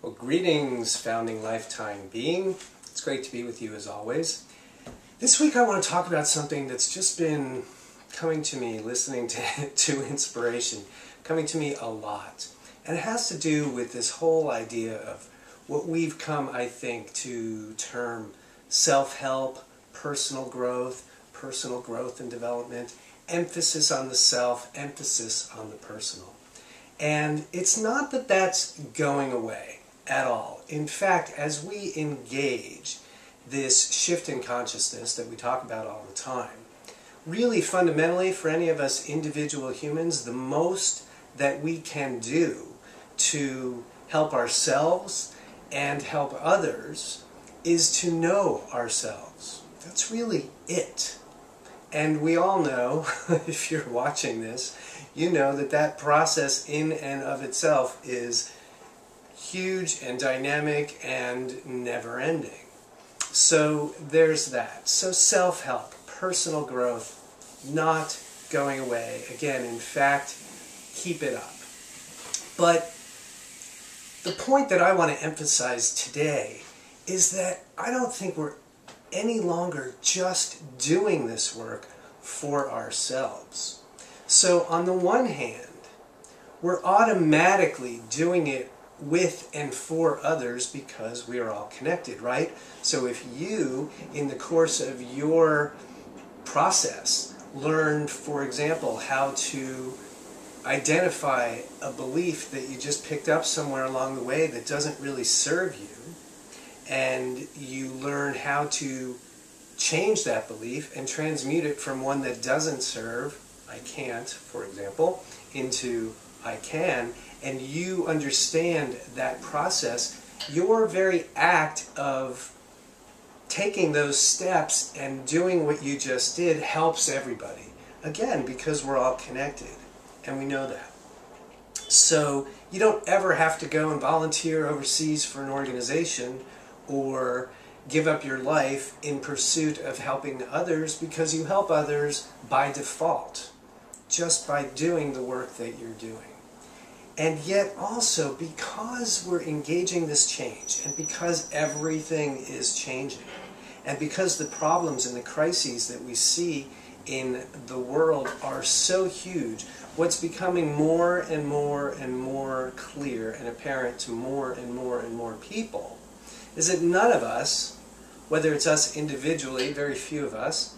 Well, greetings, Founding Lifetime Being. It's great to be with you as always. This week I want to talk about something that's just been coming to me, listening to inspiration, coming to me a lot. And it has to do with this whole idea of what we've come, I think, to term self-help, personal growth and development, emphasis on the self, emphasis on the personal. And it's not that that's going away at all. In fact, as we engage this shift in consciousness that we talk about all the time, really fundamentally for any of us individual humans, the most that we can do to help ourselves and help others is to know ourselves. That's really it. And we all know, if you're watching this, you know that that process in and of itself is huge and dynamic and never-ending. So there's that. So self-help, personal growth, not going away. Again, in fact, keep it up. But the point that I want to emphasize today is that I don't think we're any longer just doing this work for ourselves. So on the one hand, we're automatically doing it with and for others because we are all connected, right? So if you, in the course of your process, learned, for example, how to identify a belief that you just picked up somewhere along the way that doesn't really serve you, and you learn how to change that belief and transmute it from one that doesn't serve, I can't, for example, into I can, and you understand that process, your very act of taking those steps and doing what you just did helps everybody. Again, because we're all connected, and we know that. So you don't ever have to go and volunteer overseas for an organization or give up your life in pursuit of helping others, because you help others by default, just by doing the work that you're doing. And yet also, because we're engaging this change, and because everything is changing, and because the problems and the crises that we see in the world are so huge, what's becoming more and more and more clear and apparent to more and more people is that none of us, whether it's us individually, very few of us,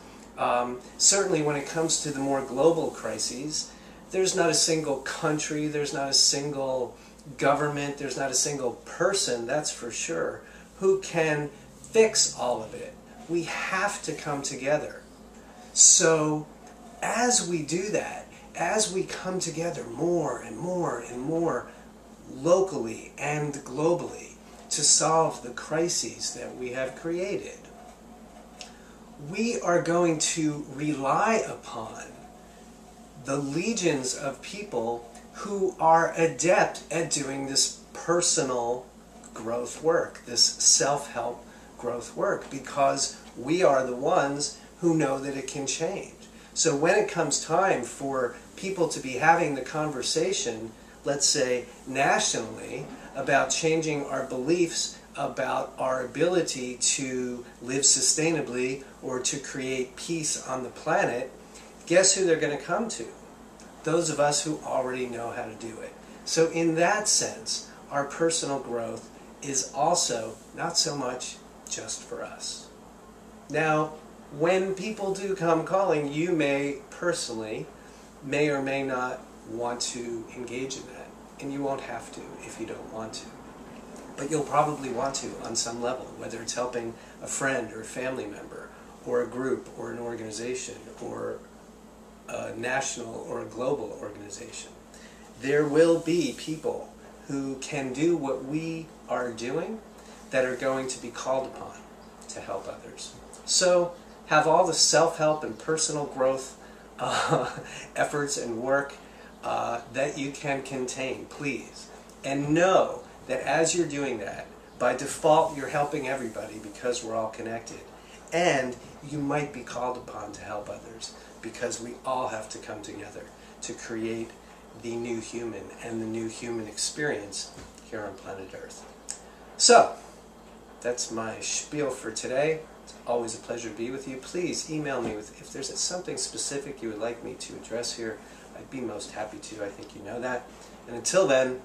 certainly when it comes to the more global crises, there's not a single country, there's not a single government, there's not a single person, that's for sure, who can fix all of it. We have to come together. So as we do that, as we come together more and more locally and globally to solve the crises that we have created, we are going to rely upon the legions of people who are adept at doing this personal growth work, this self-help growth work, because we are the ones who know that it can change. So when it comes time for people to be having the conversation, let's say nationally, about changing our beliefs about our ability to live sustainably or to create peace on the planet, guess who they're going to come to? Those of us who already know how to do it. So in that sense, our personal growth is also not so much just for us. Now, when people do come calling, you may personally, may or may not want to engage in that. And you won't have to if you don't want to. But you'll probably want to on some level, whether it's helping a friend or a family member, or a group, or an organization, or a national or a global organization. There will be people who can do what we are doing that are going to be called upon to help others. So have all the self-help and personal growth efforts and work that you can contain, please. And know that as you're doing that, by default you're helping everybody because we're all connected. And you might be called upon to help others because we all have to come together to create the new human and the new human experience here on planet Earth. So, that's my spiel for today. It's always a pleasure to be with you. Please email me if there's something specific you would like me to address here. I'd be most happy to. I think you know that. And until then,